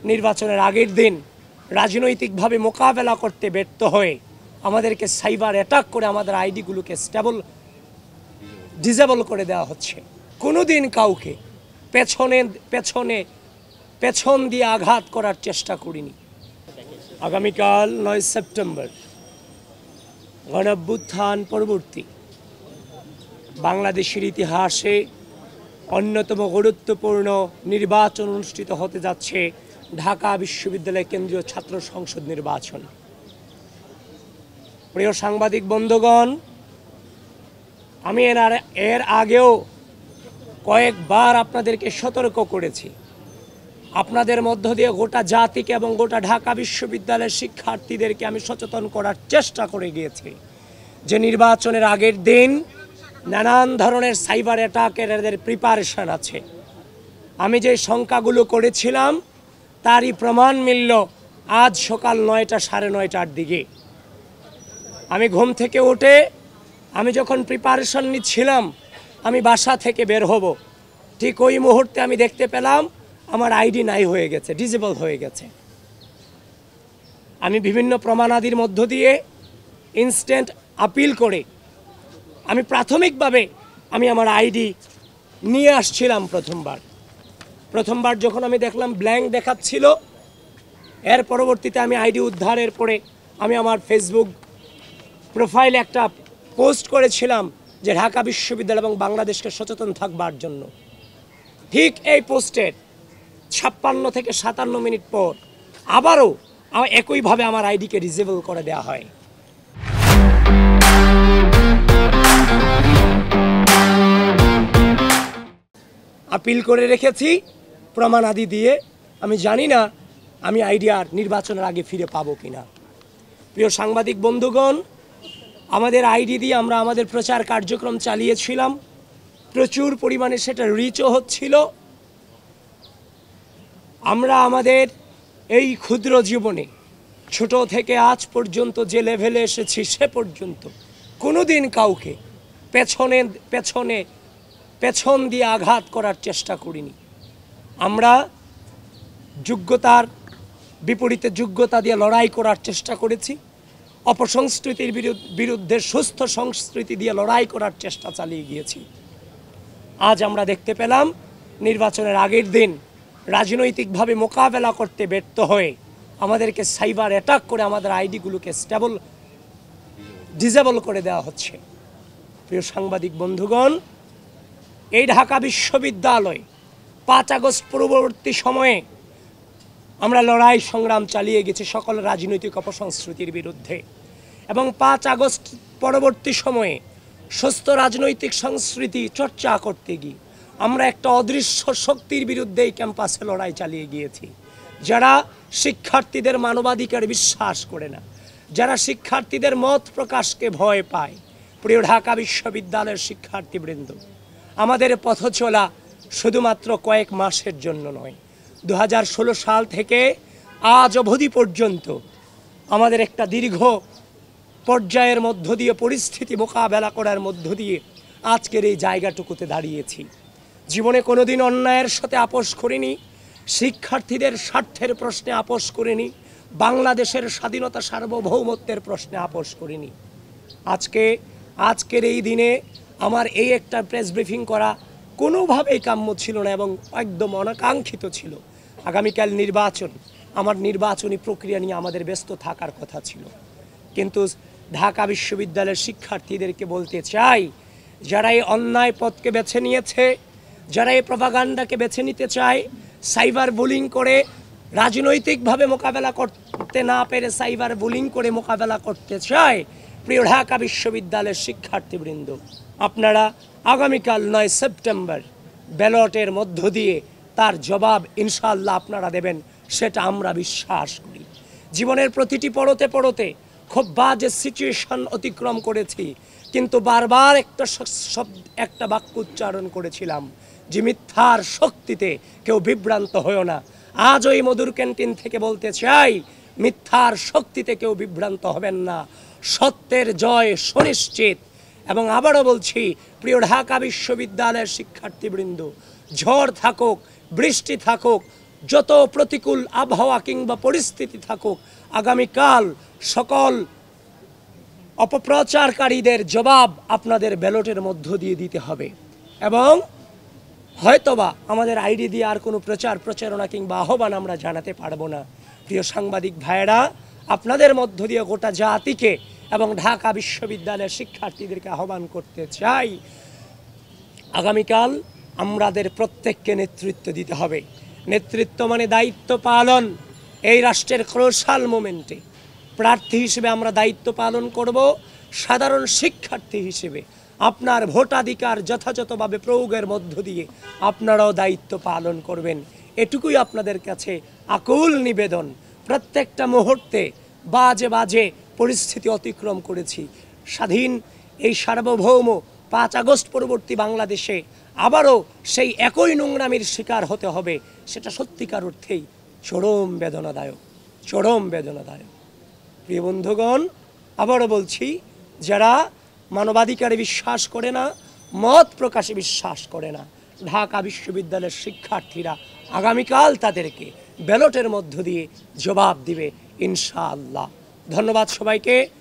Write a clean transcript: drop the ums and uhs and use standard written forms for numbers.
নির্বাচনের আগের দিন রাজনৈতিকভাবে মোকাবেলা করতে ব্যর্থ হয়ে আমাদেরকে সাইবার অ্যাটাক করে আমাদের আইডিগুলোকে ডিসেবল করে দেওয়া হচ্ছে। কোনো দিন কাউকে পেছন দিয়ে আঘাত করার চেষ্টা করিনি। আগামীকাল 9 সেপ্টেম্বর গণঅভ্যুত্থান পরবর্তী বাংলাদেশের ইতিহাসে অন্যতম গুরুত্বপূর্ণ নির্বাচন অনুষ্ঠিত হতে যাচ্ছে ঢাকা বিশ্ববিদ্যালয় কেন্দ্রীয় ছাত্র সংসদ নির্বাচন। প্রিয় সাংবাদিক বন্ধুগণ, আমি এর আগেও কয়েকবার আপনাদেরকে সতর্ক করেছি। আপনাদের মধ্য দিয়ে গোটা জাতিকে এবং গোটা ঢাকা বিশ্ববিদ্যালয়ের শিক্ষার্থীদেরকে আমি সচেতন করার চেষ্টা করে গিয়েছি যে নির্বাচনের আগের দিন নানান ধরনের সাইবার অ্যাটাকের এদের প্রিপারেশন আছে। আমি যে সংখ্যাগুলো করেছিলাম তারই প্রমাণ মিলল আজ সকাল 9টা সাড়ে 9টার দিকে। আমি ঘুম থেকে উঠে আমি যখন প্রিপারেশন নিচ্ছিলাম আমি বাসা থেকে বের হব, ঠিক ওই মুহূর্তে আমি দেখতে পেলাম আমার আইডি নাই হয়ে গেছে, ডিসেবল হয়ে গেছে। আমি বিভিন্ন প্রমাণাদির মধ্য দিয়ে ইনস্ট্যান্ট আপিল করে আমি প্রাথমিকভাবে আমার আইডি নিয়ে আসছিলাম। প্রথমবার যখন আমি দেখলাম ব্ল্যাঙ্ক দেখাচ্ছিল, এর পরবর্তীতে আমি আইডি উদ্ধারের পরে আমি আমার ফেসবুক প্রোফাইলে একটা পোস্ট করেছিলাম যে ঢাকা বিশ্ববিদ্যালয় এবং বাংলাদেশকে সচেতন থাকবার জন্য। ঠিক এই পোস্টের 56 থেকে 57 মিনিট পর আবারও একইভাবে আমার আইডিকে ডিসেবল করে দেওয়া হয়। আপিল করে রেখেছি প্রমাণাদি দিয়ে। আমি জানি না আমি আইডি আর নির্বাচনের আগে ফিরে পাবো কিনা। প্রিয় সাংবাদিক বন্ধুগণ, আমাদের আইডি দিয়ে আমরা আমাদের প্রচার কার্যক্রম চালিয়েছিলাম, প্রচুর পরিমাণে সেটা রিচও হচ্ছিল। আমরা আমাদের এই ক্ষুদ্র জীবনে ছোট থেকে আজ পর্যন্ত যে লেভেলে এসেছি সে পর্যন্ত কোনো দিন কাউকে পেছন দিয়ে আঘাত করার চেষ্টা করিনি। আমরা যোগ্যতার বিপরীতে যোগ্যতা দিয়ে লড়াই করার চেষ্টা করেছি। অপসংস্কৃতির বিরুদ্ধে সুস্থ সংস্কৃতি দিয়ে লড়াই করার চেষ্টা চালিয়ে গিয়েছি। আজ আমরা দেখতে পেলাম নির্বাচনের আগের দিন রাজনৈতিকভাবে মোকাবেলা করতে ব্যর্থ হয়ে আমাদেরকে সাইবার অ্যাটাক করে আমাদের আইডিগুলোকে ডিসেবল করে দেওয়া হচ্ছে। প্রিয় সাংবাদিক বন্ধুগণ, এই ঢাকা বিশ্ববিদ্যালয় 5 আগস্ট পূর্ববর্তী সময়ে আমরা লড়াই সংগ্রাম চালিয়ে গেছি সকল রাজনৈতিক অপসংস্কৃতির বিরুদ্ধে, এবং 5 আগস্ট পরবর্তী সময়ে সুস্থ রাজনৈতিক সংস্কৃতি চর্চা করতে গিয়ে আমরা একটা অদৃশ্য শক্তির বিরুদ্ধে এই ক্যাম্পাসে লড়াই চালিয়ে গিয়েছি, যারা শিক্ষার্থীদের মানবাধিকার বিশ্বাস করে না, যারা শিক্ষার্থীদের মত প্রকাশকে ভয় পায়। প্রিয় ঢাকা বিশ্ববিদ্যালয়ের শিক্ষার্থীবৃন্দ, আমাদের পথ চলা শুধুমাত্র কয়েক মাসের জন্য নয়। 2016 সাল থেকে আজ অবধি পর্যন্ত আমাদের একটা দীর্ঘ পর্যায়ের মধ্য দিয়ে পরিস্থিতি মোকাবেলা করার মধ্য দিয়ে আজকের এই জায়গাটুকুতে দাঁড়িয়েছি। জীবনে কোনোদিন অন্যায়ের সাথে আপোষ করিনি, শিক্ষার্থীদের স্বার্থের প্রশ্নে আপোষ করিনি, বাংলাদেশের স্বাধীনতা সার্বভৌমত্বের প্রশ্নে আপোষ করিনি। আজকের এই দিনে আমার এই একটা প্রেস ব্রিফিং করা কোনোভাবেই কাম্য ছিল না এবং একদম অনাকাঙ্ক্ষিত ছিল। আগামীকাল নির্বাচন, আমার নির্বাচনী প্রক্রিয়া নিয়ে আমাদের ব্যস্ত থাকার কথা ছিল, কিন্তু ঢাকা বিশ্ববিদ্যালয়ের শিক্ষার্থীদেরকে বলতে চাই, যারা এই অন্যায় পথকে বেছে নিয়েছে, যারা এই প্রপাগান্ডাকে বেছে নিতে চায়, সাইবার বুলিং করে রাজনৈতিকভাবে মোকাবেলা করতে না পেরে সাইবার বুলিং করে মোকাবেলা করতে চায়, প্রিয় ঢাকা বিশ্ববিদ্যালয়ের শিক্ষার্থীবৃন্দ, আপনারা আগামীকাল 9 সেপ্টেম্বর ব্যালটের মধ্য দিয়ে তার জবাব ইনশাআল্লাহ আপনারা দেবেন, সেটা আমরা বিশ্বাস করি। জীবনের প্রতিটি পড়তে খুব বাজে সিচুয়েশন অতিক্রম করেছি, কিন্তু বারবার একটা বাক্য উচ্চারণ করেছিলাম যে মিথ্যার শক্তিতে কেউ বিভ্রান্ত হয়েও না। আজ ওই মধুর ক্যান্টিন থেকে বলতে চাই, মিথ্যার শক্তিতে কেউ বিভ্রান্ত হবেন না, সত্যের জয় সুনিশ্চিত। এবং আবারও বলছি, প্রিয় ঢাকা বিশ্ববিদ্যালয়ের শিক্ষার্থীবৃন্দ, ঝড় থাকুক, বৃষ্টি থাকুক, যত প্রতিকূল আবহাওয়া কিংবা পরিস্থিতি থাকুক, আগামীকাল সকল অপপ্রচারকারীদের জবাব আপনাদের ব্যালটের মধ্য দিয়ে দিতে হবে। এবং হয়তোবা আমাদের আইডি দিয়ে আর কোনো প্রচারণা কিংবা আহ্বান আমরা জানাতে পারবো না। প্রিয় সাংবাদিক ভাইয়েরা, আপনাদের মধ্য দিয়ে গোটা জাতিকে এবং ঢাকা বিশ্ববিদ্যালয়ের শিক্ষার্থীদেরকে আহ্বান করতে চাই, আগামীকাল আমাদের প্রত্যেককে নেতৃত্ব দিতে হবে। নেতৃত্ব মানে দায়িত্ব পালন। এই রাষ্ট্রের ক্রুশাল মোমেন্টে প্রার্থী হিসেবে আমরা দায়িত্ব পালন করব। সাধারণ শিক্ষার্থী হিসেবে আপনার ভোটাধিকার যথাযথভাবে প্রয়োগের মধ্য দিয়ে আপনারাও দায়িত্ব পালন করবেন, এটুকুই আপনাদের কাছে আকুল নিবেদন। প্রত্যেকটা মুহূর্তে বাজে বাজে পরিস্থিতি অতিক্রম করেছি। স্বাধীন এই সার্বভৌম 5 আগস্ট পরবর্তী বাংলাদেশে আবারও সেই একই নোংরামির শিকার হতে হবে, সেটা সত্যিকার অর্থেই চরম বেদনাদায়ক, চরম বেদনাদায়ক। প্রিয় বন্ধুগণ, আবারও বলছি, যারা মানবাধিকারে বিশ্বাস করে না, মত প্রকাশে বিশ্বাস করে না, ঢাকা বিশ্ববিদ্যালয়ের শিক্ষার্থীরা আগামীকাল তাদেরকে ব্যালটের মধ্য দিয়ে জবাব দিবে ইনশাআল্লাহ। ধন্যবাদ সবাইকে।